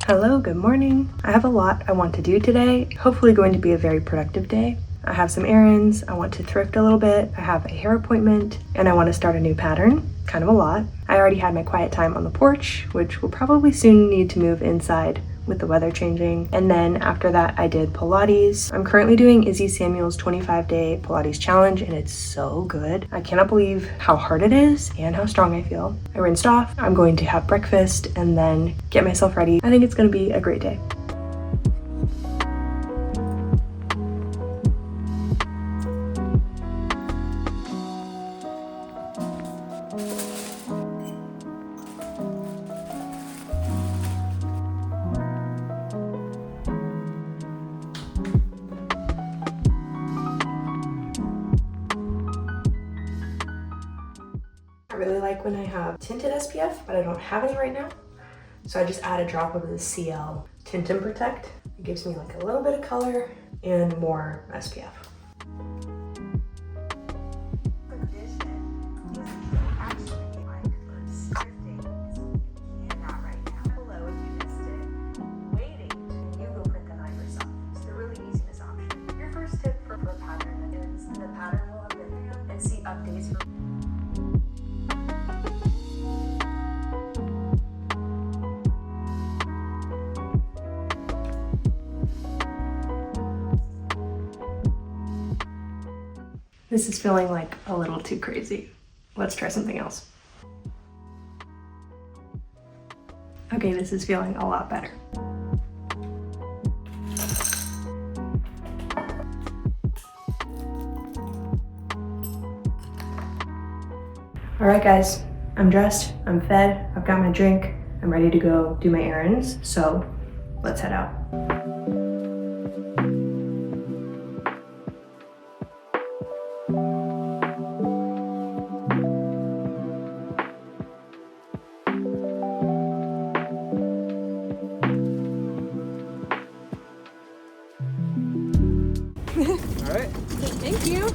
Hello, good morning. I have a lot I want to do today. Hopefully going to be a very productive day. I have some errands, I want to thrift a little bit, I have a hair appointment, and I want to start a new pattern. Kind of a lot. I already had my quiet time on the porch, which will probably soon need to move inside with the weather changing. And then after that, I did Pilates. I'm currently doing Izzy Samuel's 25-day Pilates challenge, and it's so good. I cannot believe how hard it is and how strong I feel. I rinsed off. I'm going to have breakfast and then get myself ready. I think it's going to be a great day. I really like when I have tinted SPF, but I don't have any right now. So I just add a drop of the CL Tint and Protect. It gives me like a little bit of color and more SPF. This is feeling like a little too crazy. Let's try something else. Okay, this is feeling a lot better. All right, guys, I'm dressed, I'm fed, I've got my drink, I'm ready to go do my errands, so let's head out. All right. Thank you.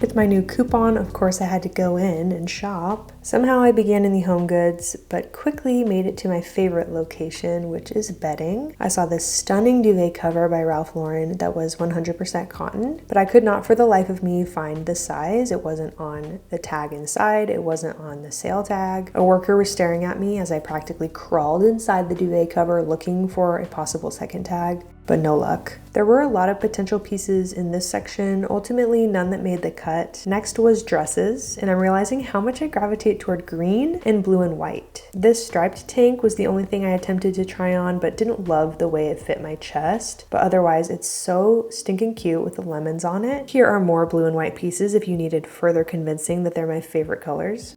With my new coupon, of course, I had to go in and shop. Somehow I began in the home goods, but quickly made it to my favorite location, which is bedding. I saw this stunning duvet cover by Ralph Lauren that was 100% cotton, but I could not for the life of me find the size. It wasn't on the tag inside. It wasn't on the sale tag. A worker was staring at me as I practically crawled inside the duvet cover looking for a possible second tag, but no luck. There were a lot of potential pieces in this section, ultimately none that made the cut. Next was dresses, and I'm realizing how much I gravitate toward green and blue and white. This striped tank was the only thing I attempted to try on, but didn't love the way it fit my chest. But otherwise, it's so stinking cute with the lemons on it. Here are more blue and white pieces if you needed further convincing that they're my favorite colors.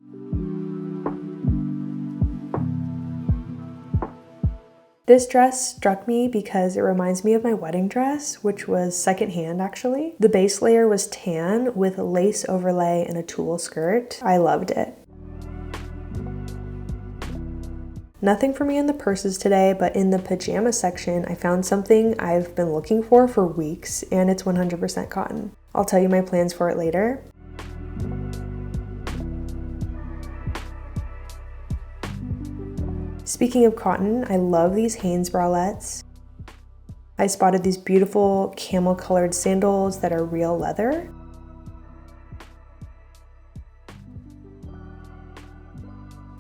This dress struck me because it reminds me of my wedding dress, which was secondhand actually. The base layer was tan with a lace overlay and a tulle skirt. I loved it. Nothing for me in the purses today, but in the pajama section, I found something I've been looking for weeks, and it's 100% cotton. I'll tell you my plans for it later. Speaking of cotton, I love these Hanes bralettes. I spotted these beautiful camel colored sandals that are real leather.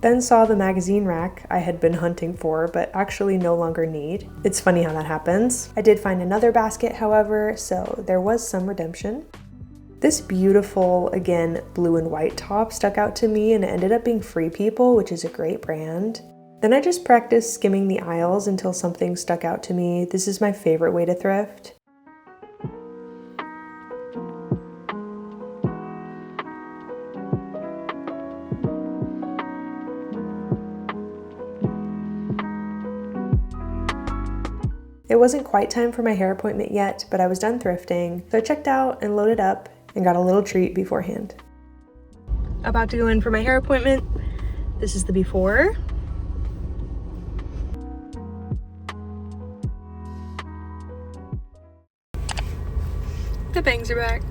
Then saw the magazine rack I had been hunting for, but actually no longer need. It's funny how that happens. I did find another basket, however, so there was some redemption. This beautiful, again, blue and white top stuck out to me, and it ended up being Free People, which is a great brand. Then I just practiced skimming the aisles until something stuck out to me. This is my favorite way to thrift. It wasn't quite time for my hair appointment yet, but I was done thrifting, so I checked out and loaded up and got a little treat beforehand. About to go in for my hair appointment. This is the before. The bangs are back.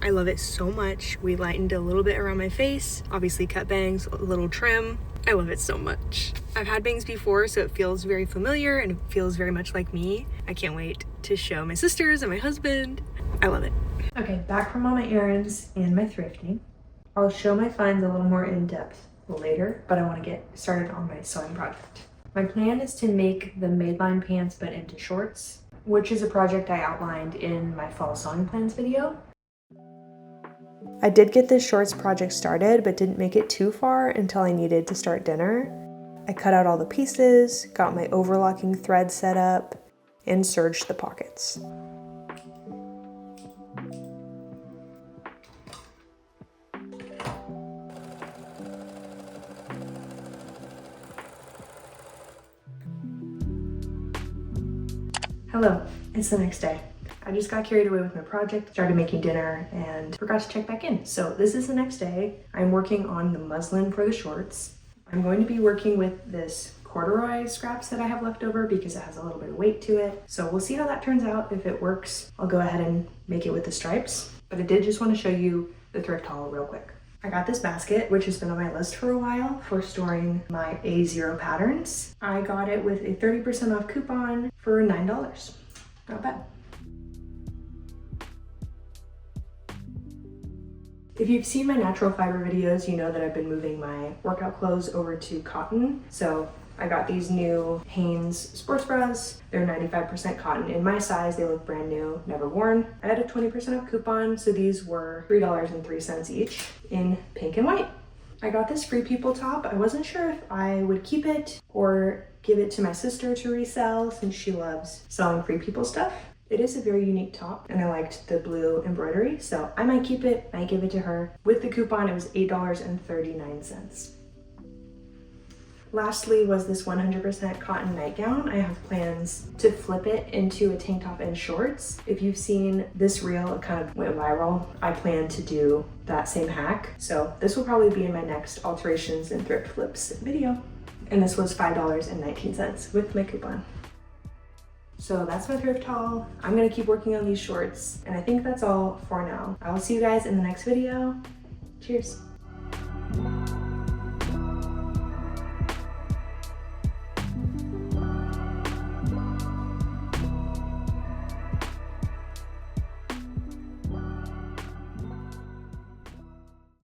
I love it so much. We lightened a little bit around my face, obviously cut bangs, a little trim. I love it so much. I've had bangs before, so it feels very familiar and it feels very much like me. I can't wait to show my sisters and my husband. I love it. Okay, back from all my errands and my thrifting. I'll show my finds a little more in depth later, but I want to get started on my sewing project. My plan is to make the maidline pants but into shorts, which is a project I outlined in my fall sewing plans video. I did get this shorts project started, but didn't make it too far until I needed to start dinner. I cut out all the pieces, got my overlocking thread set up, and serged the pockets. Hello, it's the next day. I just got carried away with my project, started making dinner, and forgot to check back in. So this is the next day. I'm working on the muslin for the shorts. I'm going to be working with this corduroy scraps that I have left over because it has a little bit of weight to it. So we'll see how that turns out. If it works, I'll go ahead and make it with the stripes. But I did just want to show you the thrift haul real quick. I got this basket, which has been on my list for a while, for storing my A0 patterns. I got it with a 30% off coupon for $9. Not bad. If you've seen my natural fiber videos, you know that I've been moving my workout clothes over to cotton. So I got these new Hanes sports bras. They're 95% cotton. In my size, they look brand new, never worn. I had a 20% off coupon, so these were $3.03 each in pink and white. I got this Free People top. I wasn't sure if I would keep it or give it to my sister to resell since she loves selling Free People stuff. It is a very unique top and I liked the blue embroidery, so I might keep it, might give it to her. With the coupon, it was $8.39. Lastly was this 100% cotton nightgown. I have plans to flip it into a tank top and shorts. If you've seen this reel, it kind of went viral. I plan to do that same hack. So this will probably be in my next alterations and thrift flips video. And this was $5.19 with my coupon. So that's my thrift haul. I'm gonna keep working on these shorts, and I think that's all for now. I will see you guys in the next video. Cheers.